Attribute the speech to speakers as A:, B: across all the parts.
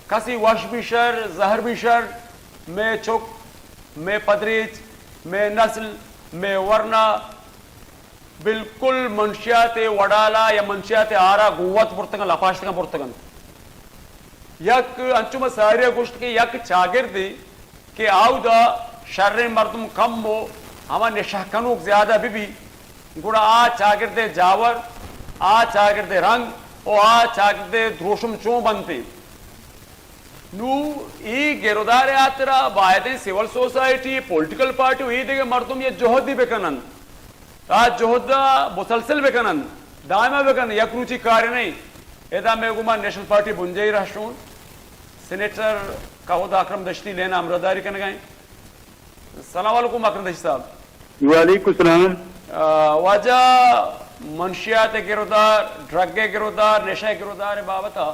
A: کسی وش بیشر زہر بیشر میں چک میں پدریچ میں نسل میں ورنہ بالکل منشیات وڈالا یا منشیات آرا قوت برتگن لپاشتگن برتگن یک انچوم سارے گوشت کی یک چاگردی کہ آو دا شر مردم کم ہو ہما نشہ کنوک زیادہ بھی گوڑا آ چاگرد جاور آ چاگرد رنگ او آ چاگرد دروشم چون بنتے نو ای گیرودار آترا باید سیول سوسائٹی پولیٹیکل پارٹی ای دیگه مردم یہ جهدی بکنن جهد مسلسل بکنن دائما بکنن یک روچی کاری نہیں ادا میں گما نیشنل پارٹی بنجائی رہشون سینیٹر کاہود اکرم دشتی لینا امرداری کرنے گئے السلام علیکم اکرم دشتی صاحب
B: وعلیکم السلام
A: واجہ منشیات گرودار ڈرگ گرودار نشہ گرودار بابتا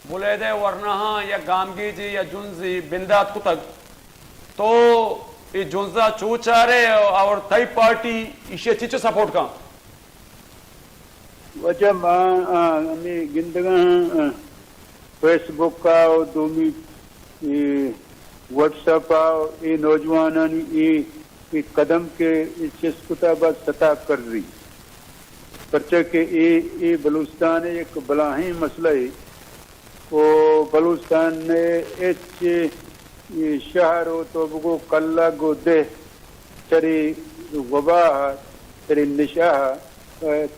A: بولے دے ورنہ یا گامگی جی یا جنزی بندات کتگ تو یہ جنزا چو چارے اور تائی پارٹی اسے چیچو سپورٹ کا
B: وجہ ہمیں گندگاں فیس بک کا دومی واٹس ایپ کا یہ نوجوانانی یہ قدم کے چیز کتابہ سطح کر رہی پرچہ کہ یہ بلوچستان ایک بلاہیں مسئلہ ہے وہ بلوچستان نے ایچ شہر ہو تو بگو کلہ گو دہ چری وبا چری نشاہ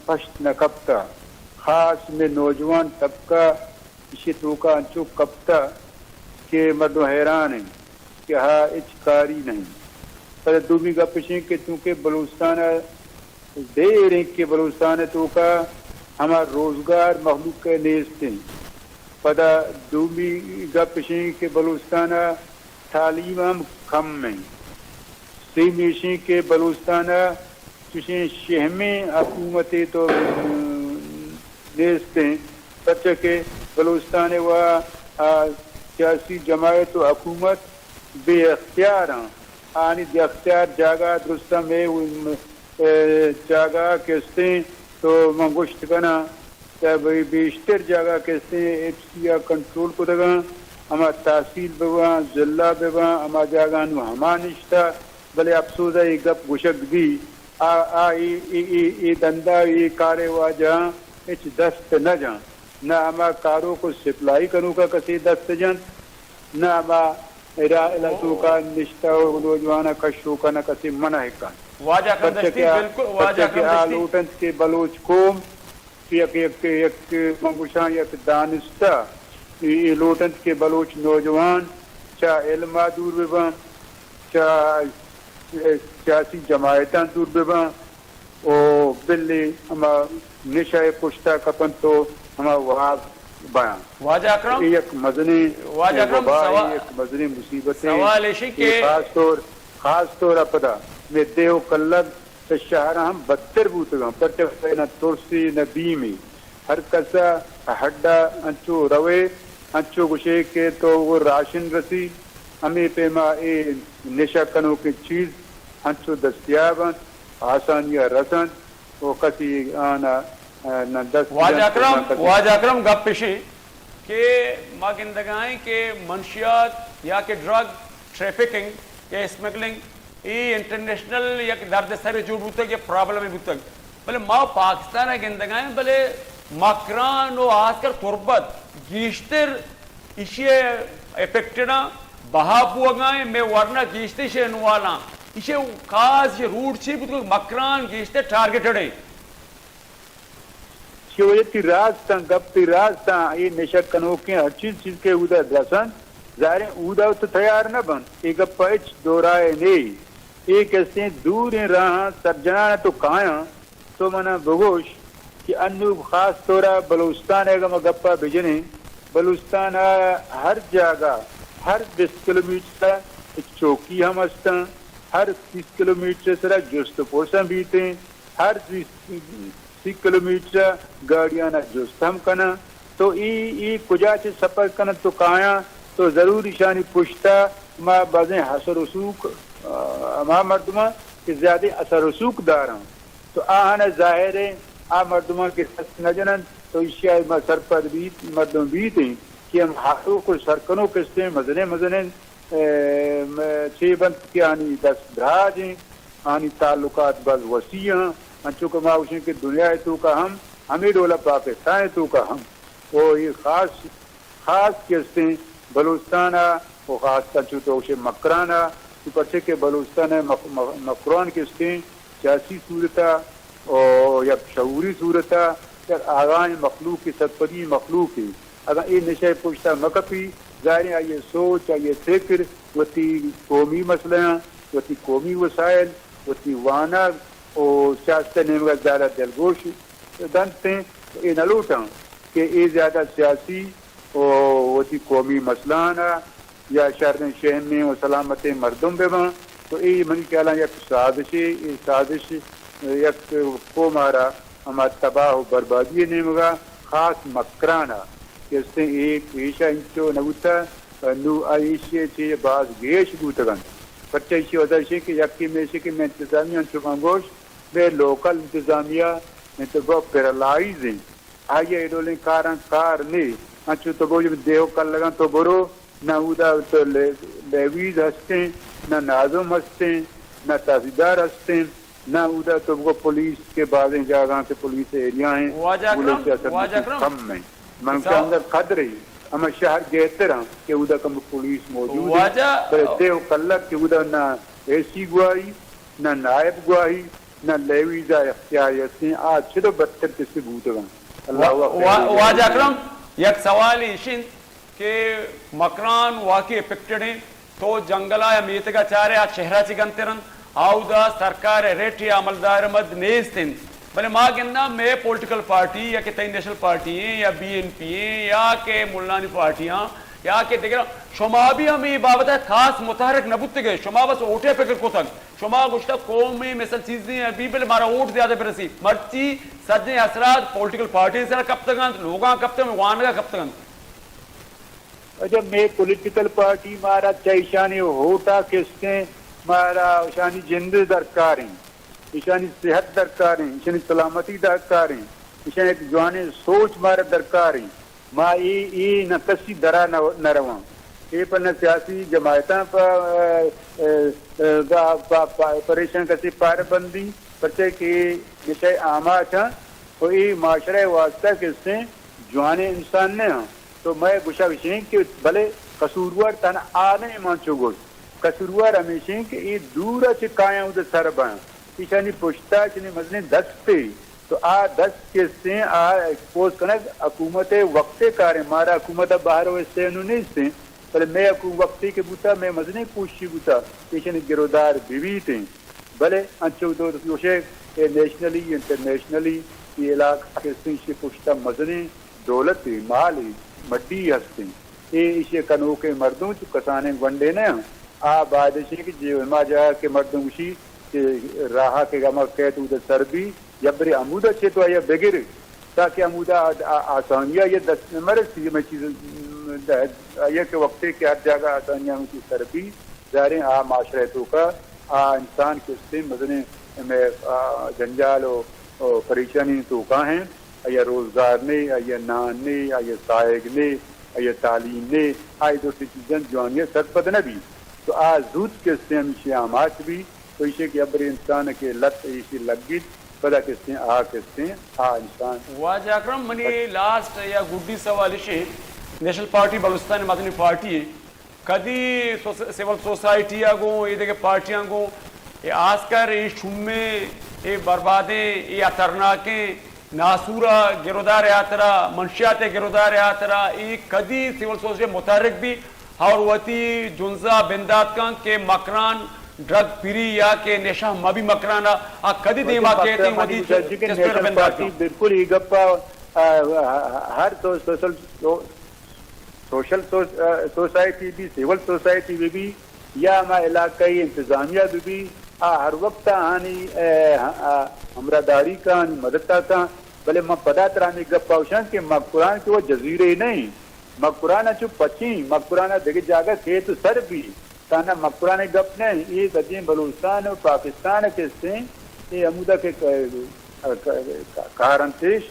B: پشت نہ کپتا خاص میں نوجوان طبقہ اسی توکا انچو کپتا کہ مردو حیران ہیں کہ ہاں اچکاری نہیں پر دومی کا پشیں کہ چونکہ بلوچستان دے رہے کہ بلوچستان توکا ہمارا روزگار مخلوق کے نیست ہیں پدا دومی کا پشیں کہ بلوچستان تعلیم ہم کم ہیں سیمیشیں کہ بلوچستان چشیں شہمیں حکومتیں تو نیست ہیں سچ کہ بلوچستان و سیاسی جماعت و حکومت بے اختیار ہیں آنی دے اختیار جاگا درستہ میں جاگا کہتے ہیں تو منگوشت کنا بیشتر جاگا کہتے ہیں ایف سی کنٹرول کو دگا ہما تحصیل بگا ضلع بگا ہما جاگا نو ہما نشتا بلے افسوس ہے گپ گشک بھی ای دندہ ای کارے ہوا جہاں اچ دست نہ جان نہ ہما کاروں کو سپلائی کروں کا کسی دست جان نہ ہما علاقوں کا نشتہ و نوجوانہ کشو کا نہ کسی منع کا
A: واجہ اکرم دشتی بالکل واجہ اکرم دشتی
B: لوٹنس کے بلوچ قوم یک منگوشان یک دانستہ لوٹنس کے بلوچ نوجوان چاہ علمہ دور ببان چاہ سیاسی جماعتاں دور ببان او بلی ہما نشہ پشتہ کپن تو ہما وہاں بیان
A: واجہ اکرم
B: ایک مزنی ایک مزنی مصیبت
A: سوال ایشی کہ
B: خاص طور اپدا میں دیو کلب سے شہر ہم بدتر بوتگاں پرچہ نہ ترسی نہ بیمی ہر کسا ہڈا انچو روے انچو گشے کے تو وہ راشن رسی ہمیں پیما اے نشہ کنوں کی چیز انچو دستیاب آسانیاں رسن وہ کسی آنا
A: واجہ اکرم گپ پیشی کہ ما گندگائیں کہ منشیات یا کہ ڈرگ ٹریفکنگ یا اسمگلنگ ای انٹرنیشنل یا کہ درد سر جوڑ بوتک یا پرابلم بوتک بلے ما پاکستان گندگائیں بلے مکران و آج کر تربت گیشتر اسی افیکٹنا بہا پوگائیں میں ورنہ گیشتے شے نوالا اسے خاص یہ روٹ چھی بوتک مکران گیشتے ٹارگیٹڈ ہیں
B: شویتی راستان گپتی راستان یہ نشہ کنوکیں ہر چیز کے اودا درسن ظاہریں اودا تو تیار نہ بن ایک پچ دورائے نہیں ایک کہتے ہیں دور راہ سرجنان تو کھایا تو منا بگوش کہ انو خاص طورا بلوچستان ہے گا گپا بجنے بلوچستان ہر جگہ ہر 10 کلومیٹر ایک چوکی ہم ہستاں ہر 30 کلومیٹر سرا جست پوساں بیتے ہر 30 کلومیٹر گاڑیاں نہ جست ہم کنا تو ای کجا سے سفر کنا تو کھایا تو ضروری شانی پشتا ما بازیں حسر رسوک ما مردمہ کہ زیادہ اثر رسوک داراں تو آہانا ظاہر ہے مردمہ کے سس نہ جنن تو اشیاء سرپر بیت مردم بیت ہیں کہ ہم ہاتھوں کو سرکنوں کستے مزنے چھ بند کے آنی دس دراج ہیں آنی تعلقات بز وسیع ہیں انچو کا ماوشن کہ دنیا تو کا ہمیں ڈولا پاکستان تو کا ہم وہ یہ خاص کستے بلوچستان وہ خاص کنچو تو اسے مکرانہ تو پچھے کہ بلوچستان مکران کستے سیاسی صورتہ اور یا شعوری صورتہ یا آغان مخلوق کی سدپدی مخلوق کی اگر یہ نشے پوچھتا مکپی ظاہر ہے یہ سوچ یہ فکر وتی قومی مسئلہ وتی قومی وسائل وتی وانا اور سیاست نیم کا زیادہ دلگوش دنتے یہ نلوٹاں کہ یہ زیادہ سیاسی اور وتی قومی مسئلہ یا شہر شہر میں و سلامت مردم بے ماں تو یہ من کہلا یک سازش یک کو مارا ہمارا تباہ و بربادی نیمگا خاص مکرانہ کہ اس نے ایک ایشا انچو نبوتا نو آئیشی چی باز گیش بوتگن پرچہ ایشی وزرشی کہ یکی میں سے کہ میں انتظامیہ انچو منگوش بے لوکل انتظامیہ انتظامیہ پیرالائز ہیں آئیے ایڈولیں کار نہیں انچو تو گو جب دیو کر لگا تو برو نہ اودا تو لیویز ہستے نہ نازم ہستے نہ تحصیلدار ہستے نہ اودا تو وہ پولیس کے بعض جگہ سے پولیس ایریا ہیں پولیس کم میں من کے اندر قدر ہی ہمیں شہر گہتے رہا کہ اودا کم پولیس موجود ہے پر دیو کلک کہ اودا نہ ایسی گواہی نہ نائب گواہی نہ لیویزہ اختیاری ہستے ہیں آج چھو بدتر کسی بھوت گا
A: واجہ اکرم یک سوال ایشن کہ مکران واقعی افیکٹڈ ہیں تو جنگلہ یا میتگا چارے آج شہرہ چی گنتے رن آؤدا سرکار ریٹی عملدار مد نیستن بلے ماں گندہ میں پولیٹیکل پارٹی یا کہ تین نیشنل پارٹی ہیں یا بی این پی ہیں یا کہ ملانی پارٹیاں یا کہ دیکھ رہا شما بھی ہمیں بابت ہے خاص متحرک نبوت گئے شما بس اوٹے فکر کو تک شما گوشتا قومی مثل چیزیں ہیں بی بلے مارا اوٹ زیادہ برسی مرچی سجن اثرات پولیٹیکل پارٹی سے کب تک لوگاں کب تک وانگا کب تک
B: جب میں پولیٹیکل پارٹی مارا چاہیشانی ہوتا کستے مارا شانی جند درکار ہیں اشانی صحت درکار ہیں اشانی سلامتی درکار ہیں اشانی ایک جوانے سوچ مارا درکار ہیں ما ای نہ کسی درا نہ رواں یہ پر نہ سیاسی جماعتاں پریشان کسی پار بندی پرچے کہ جسے عامہ چھا تو یہ معاشرہ واسطہ کس سے جوانے انسان نے ہاں تو میں گوشہ وشیں کہ بھلے قصوروار تن آنے مانچو گوش قصوروار ہمیشہ کہ یہ دورا چکایاں ادھر سر بائیں ایشانی پشتا چنی مزنے دست پہ تو دست کے سے ایکسپوز کرنا حکومت وقت کار مارا حکومت باہر ہوئے سے انہوں نہیں سے بلے میں وقتی کے بوتا میں مزنے کوشی بوتا ایشانی گرودار بیوی تھے بلے انچو دو دوشے نیشنلی انٹرنیشنلی یہ علاقہ کے سے پشتا مزنے دولت مال مٹی ہستے یہ اسے کنوکے مردوں چو کسانے گونڈے نے بادشی کی جیوما جا کے مردوں اسی راہا کے گاما کہت ادھر سربی یا بری عمودہ چھے تو آیا بگر تاکہ عمودہ آسانیہ یہ 10 نمبر سی میں چیز آیا کہ وقتے کہ ہر جگہ آسانیہ میں کی سربی ظاہریں معاشرتوں کا انسان کے اس سے مزنے میں جنجال و پریشانی تو کہاں ہیں آیا روزگار نے آیا نان نے آیا سائق نے آیا تعلیم نے آئی دوسری چیزیں جوانیہ سرپد نہ بھی تو زود کے سے ہمیشہ آمات بھی تو اسے کہ ابر انسان کے لت اسی لگ گئی پدا کستے ہیں کستے ہیں انسان
A: واجہ اکرم منی لاسٹ یا گڈی سوال اسے نیشنل پارٹی بلوچستان مدنی پارٹی کدی سیول سوسائٹی آگوں یہ دیکھے پارٹیاں گوں یہ آسکر یہ شمیں یہ بربادیں یہ اترناکیں ناسورا گرودار یاترا منشیات گرودار یاترا یہ کدی سیول سوسائٹی متحرک بھی اور وتی جنزا بندات کان کے مکران ڈرگ پیری یا کہ نشہ مبی مکرانا کدی دیما کہتے ہیں ودی
B: نیشنل پارٹی بالکل ہی گپا ہر سوشل سوسائٹی بھی سیول سوسائٹی بھی یا ہما علاقائی انتظامیہ بھی ہر وقت آنی ہمرا داری کا آنی مددتا کا بلے میں پدا ترانی گپا ہوشاں کہ مقران کے وہ جزیرے نہیں مقرانہ چو پچیں مقرانہ دیکھ جاگا کہ تو سر بھی تانا مقرانہ گپ نہیں یہ قدیم بلوچستان اور پاکستان کے سے یہ عمودہ کے کارنتیش